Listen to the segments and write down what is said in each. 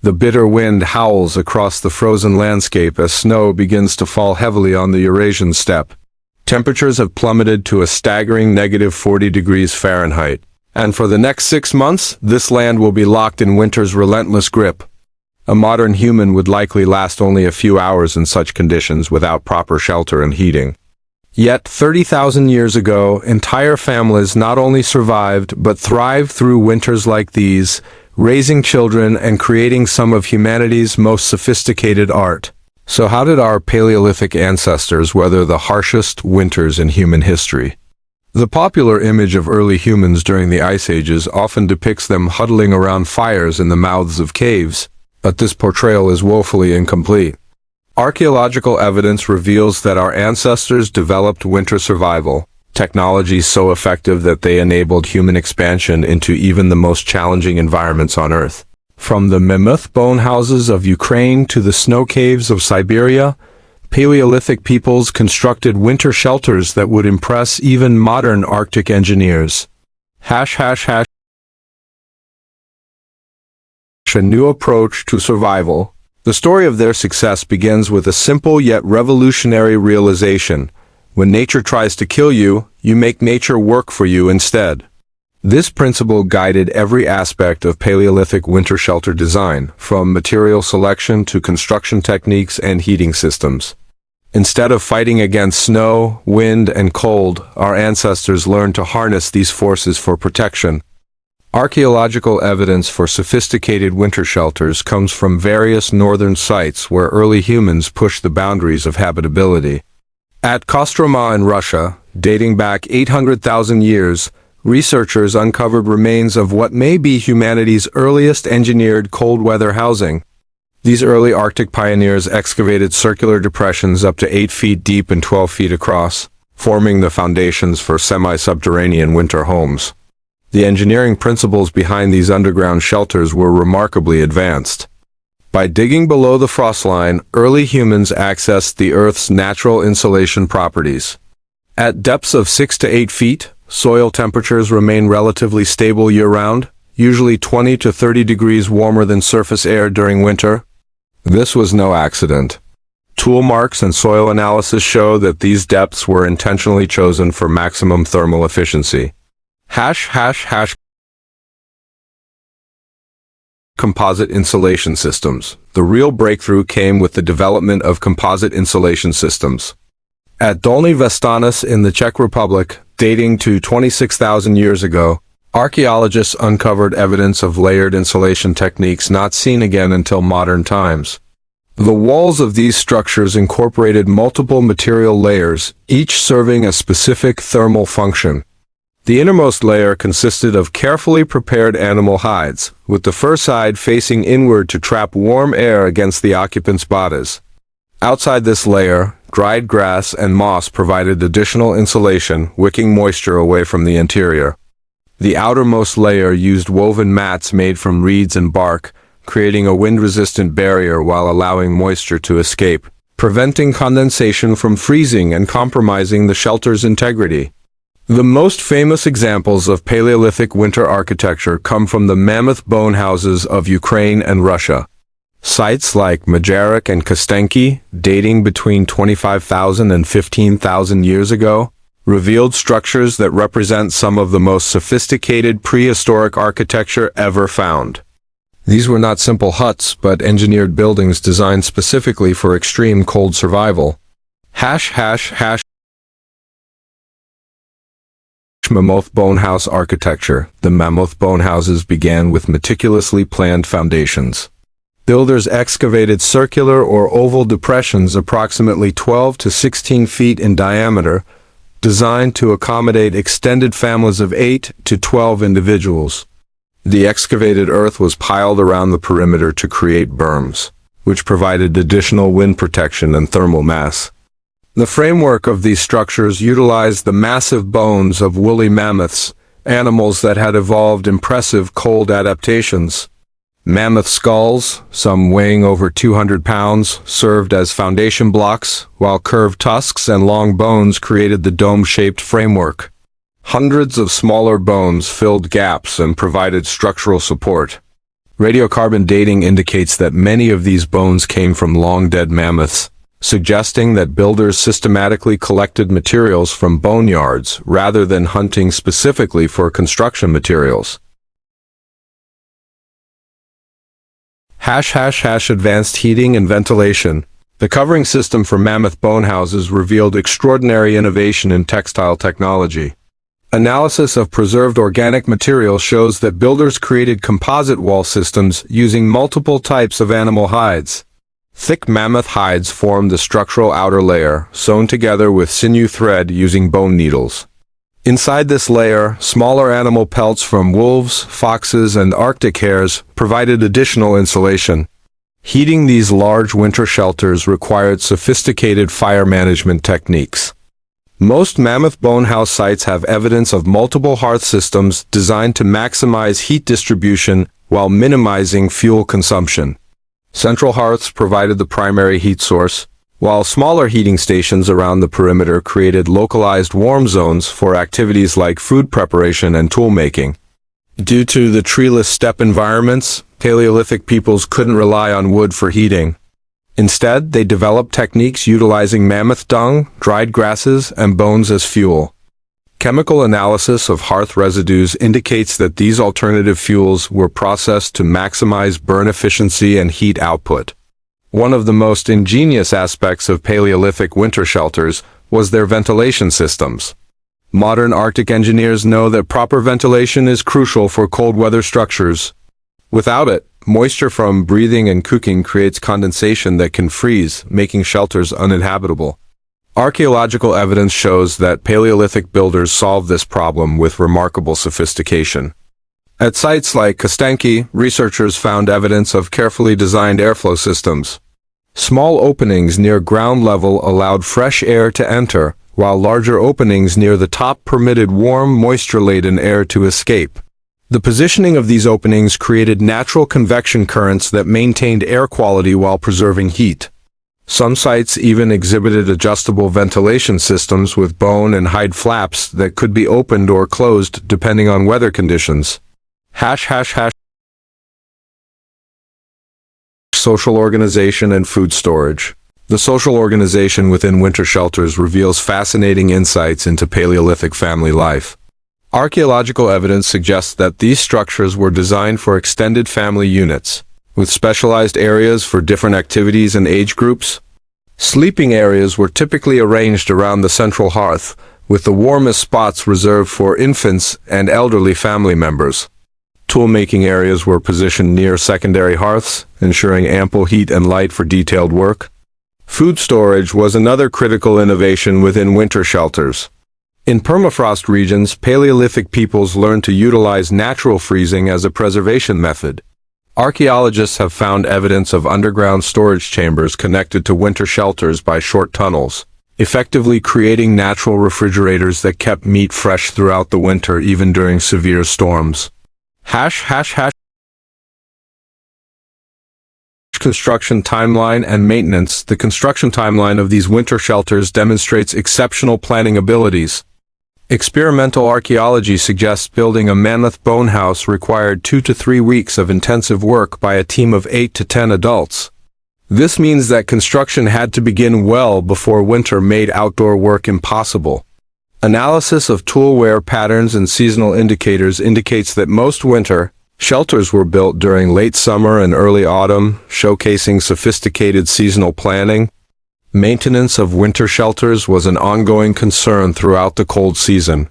The bitter wind howls across the frozen landscape as snow begins to fall heavily on the Eurasian steppe. Temperatures have plummeted to a staggering -40 degrees Fahrenheit. And for the next 6 months, this land will be locked in winter's relentless grip. A modern human would likely last only a few hours in such conditions without proper shelter and heating. Yet 30,000 years ago, entire families not only survived but thrived through winters like these, raising children and creating some of humanity's most sophisticated art. So how did our Paleolithic ancestors weather the harshest winters in human history? The popular image of early humans during the Ice Ages often depicts them huddling around fires in the mouths of caves, but this portrayal is woefully incomplete. Archaeological evidence reveals that our ancestors developed winter survival, technology so effective that they enabled human expansion into even the most challenging environments on Earth. From the Mammoth bone houses of Ukraine to the snow caves of Siberia, Paleolithic peoples constructed winter shelters that would impress even modern Arctic engineers. A new approach to survival. The story of their success begins with a simple yet revolutionary realization. When nature tries to kill you, you make nature work for you instead. This principle guided every aspect of Paleolithic winter shelter design, from material selection to construction techniques and heating systems. Instead of fighting against snow, wind, and cold, our ancestors learned to harness these forces for protection. Archaeological evidence for sophisticated winter shelters comes from various northern sites where early humans pushed the boundaries of habitability. At Kostroma in Russia, dating back 800,000 years, researchers uncovered remains of what may be humanity's earliest engineered cold-weather housing. These early Arctic pioneers excavated circular depressions up to 8 feet deep and 12 feet across, forming the foundations for semi-subterranean winter homes. The engineering principles behind these underground shelters were remarkably advanced. By digging below the frost line, early humans accessed the Earth's natural insulation properties. At depths of 6 to 8 feet, soil temperatures remain relatively stable year-round, usually 20 to 30 degrees warmer than surface air during winter. This was no accident. Tool marks and soil analysis show that these depths were intentionally chosen for maximum thermal efficiency. Composite insulation systems. The real breakthrough came with the development of composite insulation systems. At Dolní Věstonice in the Czech Republic, dating to 26,000 years ago, archaeologists uncovered evidence of layered insulation techniques not seen again until modern times. The walls of these structures incorporated multiple material layers, each serving a specific thermal function. The innermost layer consisted of carefully prepared animal hides, with the fur side facing inward to trap warm air against the occupants' bodies. Outside this layer, dried grass and moss provided additional insulation, wicking moisture away from the interior. The outermost layer used woven mats made from reeds and bark, creating a wind-resistant barrier while allowing moisture to escape, preventing condensation from freezing and compromising the shelter's integrity. The most famous examples of Paleolithic winter architecture come from the Mammoth bone houses of Ukraine and Russia. Sites like Majarek and Kostenki, dating between 25,000 and 15,000 years ago, revealed structures that represent some of the most sophisticated prehistoric architecture ever found. These were not simple huts, but engineered buildings designed specifically for extreme cold survival. Mammoth bone house architecture. The Mammoth bone houses began with meticulously planned foundations. Builders excavated circular or oval depressions approximately 12 to 16 feet in diameter, designed to accommodate extended families of 8 to 12 individuals. The excavated earth was piled around the perimeter to create berms, which provided additional wind protection and thermal mass. The framework of these structures utilized the massive bones of woolly mammoths, animals that had evolved impressive cold adaptations. Mammoth skulls, some weighing over 200 pounds, served as foundation blocks, while curved tusks and long bones created the dome-shaped framework. Hundreds of smaller bones filled gaps and provided structural support. Radiocarbon dating indicates that many of these bones came from long-dead mammoths, suggesting that builders systematically collected materials from boneyards rather than hunting specifically for construction materials. Advanced heating and ventilation. The covering system for mammoth bone houses revealed extraordinary innovation in textile technology. Analysis of preserved organic material shows that builders created composite wall systems using multiple types of animal hides. Thick mammoth hides formed the structural outer layer, sewn together with sinew thread using bone needles. Inside this layer, smaller animal pelts from wolves, foxes, and Arctic hares provided additional insulation. Heating these large winter shelters required sophisticated fire management techniques. Most mammoth bone house sites have evidence of multiple hearth systems designed to maximize heat distribution while minimizing fuel consumption. Central hearths provided the primary heat source, while smaller heating stations around the perimeter created localized warm zones for activities like food preparation and tool making. Due to the treeless steppe environments, Paleolithic peoples couldn't rely on wood for heating. Instead, they developed techniques utilizing mammoth dung, dried grasses, and bones as fuel. Chemical analysis of hearth residues indicates that these alternative fuels were processed to maximize burn efficiency and heat output. One of the most ingenious aspects of Paleolithic winter shelters was their ventilation systems. Modern Arctic engineers know that proper ventilation is crucial for cold weather structures. Without it, moisture from breathing and cooking creates condensation that can freeze, making shelters uninhabitable. Archaeological evidence shows that Paleolithic builders solved this problem with remarkable sophistication. At sites like Kostenki, researchers found evidence of carefully designed airflow systems. Small openings near ground level allowed fresh air to enter, while larger openings near the top permitted warm, moisture-laden air to escape. The positioning of these openings created natural convection currents that maintained air quality while preserving heat. Some sites even exhibited adjustable ventilation systems with bone and hide flaps that could be opened or closed depending on weather conditions. Social organization and food storage. The social organization within winter shelters reveals fascinating insights into Paleolithic family life. Archaeological evidence suggests that these structures were designed for extended family units, with specialized areas for different activities and age groups. Sleeping areas were typically arranged around the central hearth, with the warmest spots reserved for infants and elderly family members. Tool-making areas were positioned near secondary hearths, ensuring ample heat and light for detailed work. Food storage was another critical innovation within winter shelters. In permafrost regions, Paleolithic peoples learned to utilize natural freezing as a preservation method. Archaeologists have found evidence of underground storage chambers connected to winter shelters by short tunnels, effectively creating natural refrigerators that kept meat fresh throughout the winter even during severe storms. Construction timeline and maintenance. The construction timeline of these winter shelters demonstrates exceptional planning abilities. Experimental archaeology suggests building a mammoth bone house required 2 to 3 weeks of intensive work by a team of 8 to 10 adults. This means that construction had to begin well before winter made outdoor work impossible. Analysis of tool wear patterns and seasonal indicators indicates that most winter shelters were built during late summer and early autumn, showcasing sophisticated seasonal planning. Maintenance of winter shelters was an ongoing concern throughout the cold season.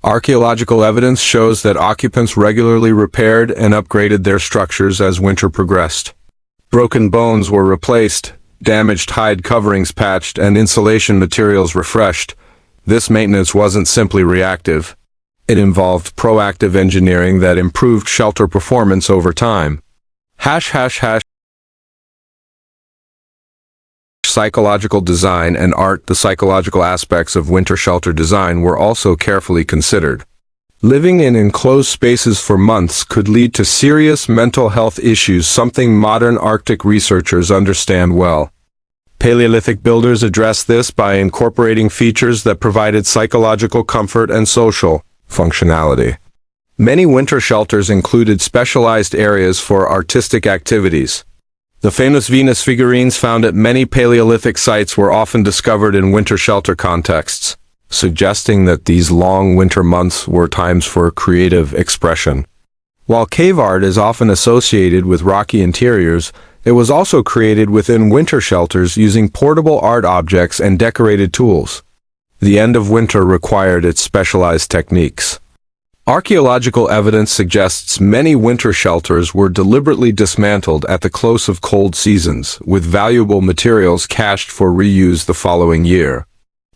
Archaeological evidence shows that occupants regularly repaired and upgraded their structures as winter progressed. Broken bones were replaced, damaged hide coverings patched, and insulation materials refreshed. This maintenance wasn't simply reactive. It involved proactive engineering that improved shelter performance over time. Psychological design and art. The psychological aspects of winter shelter design were also carefully considered. Living in enclosed spaces for months could lead to serious mental health issues, something modern Arctic researchers understand well. Paleolithic builders addressed this by incorporating features that provided psychological comfort and social functionality. Many winter shelters included specialized areas for artistic activities. The famous Venus figurines found at many Paleolithic sites were often discovered in winter shelter contexts, suggesting that these long winter months were times for creative expression. While cave art is often associated with rocky interiors, it was also created within winter shelters using portable art objects and decorated tools. The end of winter required its specialized techniques. Archaeological evidence suggests many winter shelters were deliberately dismantled at the close of cold seasons, with valuable materials cached for reuse the following year.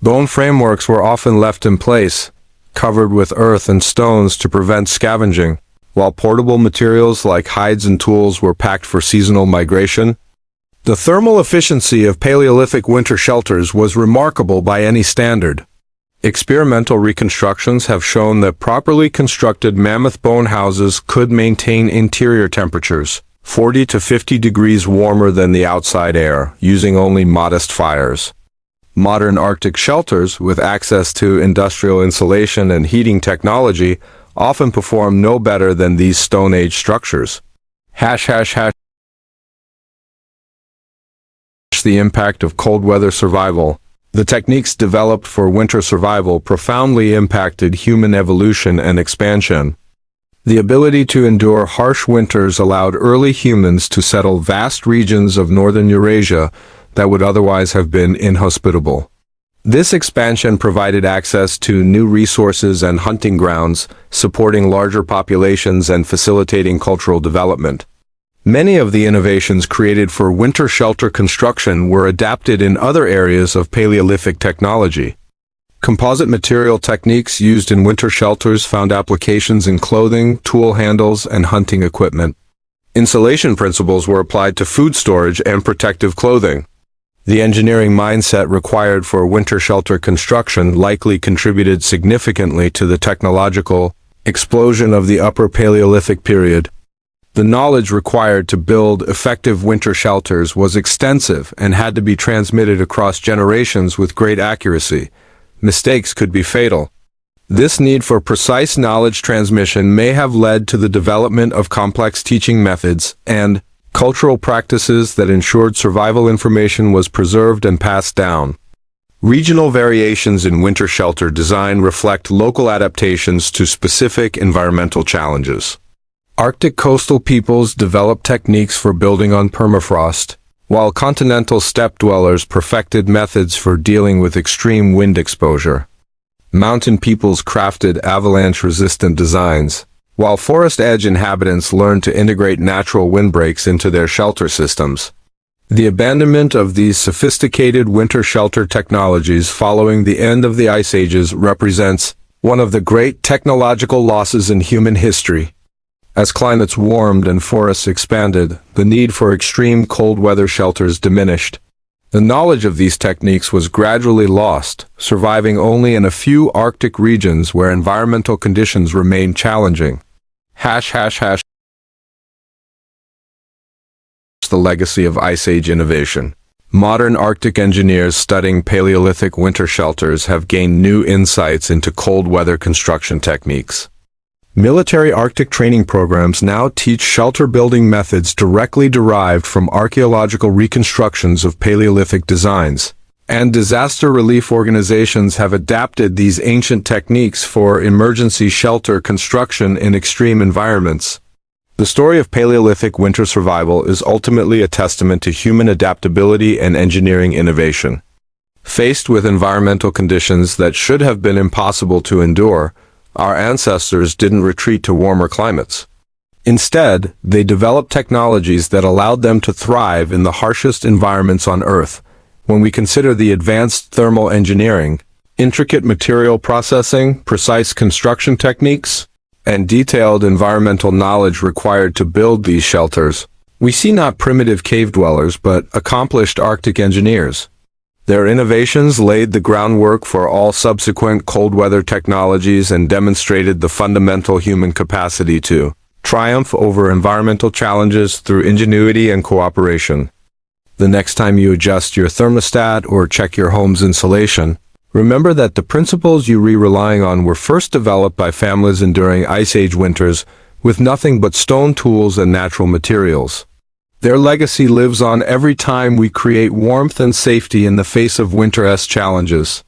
Bone frameworks were often left in place, covered with earth and stones to prevent scavenging, while portable materials like hides and tools were packed for seasonal migration. The thermal efficiency of Paleolithic winter shelters was remarkable by any standard. Experimental reconstructions have shown that properly constructed mammoth bone houses could maintain interior temperatures 40 to 50 degrees warmer than the outside air, using only modest fires. Modern Arctic shelters, with access to industrial insulation and heating technology, often perform no better than these Stone Age structures. The impact of cold weather survival. The techniques developed for winter survival profoundly impacted human evolution and expansion. The ability to endure harsh winters allowed early humans to settle vast regions of northern Eurasia that would otherwise have been inhospitable. This expansion provided access to new resources and hunting grounds, supporting larger populations and facilitating cultural development. Many of the innovations created for winter shelter construction were adapted in other areas of Paleolithic technology. Composite material techniques used in winter shelters found applications in clothing, tool handles, and hunting equipment. Insulation principles were applied to food storage and protective clothing. The engineering mindset required for winter shelter construction likely contributed significantly to the technological explosion of the Upper Paleolithic period. The knowledge required to build effective winter shelters was extensive and had to be transmitted across generations with great accuracy. Mistakes could be fatal. This need for precise knowledge transmission may have led to the development of complex teaching methods and cultural practices that ensured survival information was preserved and passed down. Regional variations in winter shelter design reflect local adaptations to specific environmental challenges. Arctic coastal peoples developed techniques for building on permafrost, while continental steppe dwellers perfected methods for dealing with extreme wind exposure. Mountain peoples crafted avalanche-resistant designs, while forest edge inhabitants learned to integrate natural windbreaks into their shelter systems. The abandonment of these sophisticated winter shelter technologies following the end of the Ice Ages represents one of the great technological losses in human history. As climates warmed and forests expanded, the need for extreme cold weather shelters diminished. The knowledge of these techniques was gradually lost, surviving only in a few Arctic regions where environmental conditions remained challenging. The legacy of Ice Age innovation. Modern Arctic engineers studying Paleolithic winter shelters have gained new insights into cold weather construction techniques. Military Arctic training programs now teach shelter building methods directly derived from archaeological reconstructions of Paleolithic designs, and disaster relief organizations have adapted these ancient techniques for emergency shelter construction in extreme environments. The story of Paleolithic winter survival is ultimately a testament to human adaptability and engineering innovation. Faced with environmental conditions that should have been impossible to endure, our ancestors didn't retreat to warmer climates. Instead, they developed technologies that allowed them to thrive in the harshest environments on Earth. When we consider the advanced thermal engineering, intricate material processing, precise construction techniques, and detailed environmental knowledge required to build these shelters, we see not primitive cave dwellers but accomplished Arctic engineers. Their innovations laid the groundwork for all subsequent cold weather technologies and demonstrated the fundamental human capacity to triumph over environmental challenges through ingenuity and cooperation. The next time you adjust your thermostat or check your home's insulation, Remember that the principles you are relying on were first developed by families enduring Ice Age winters, with nothing but stone tools and natural materials. Their legacy lives on every time we create warmth and safety in the face of winter's challenges.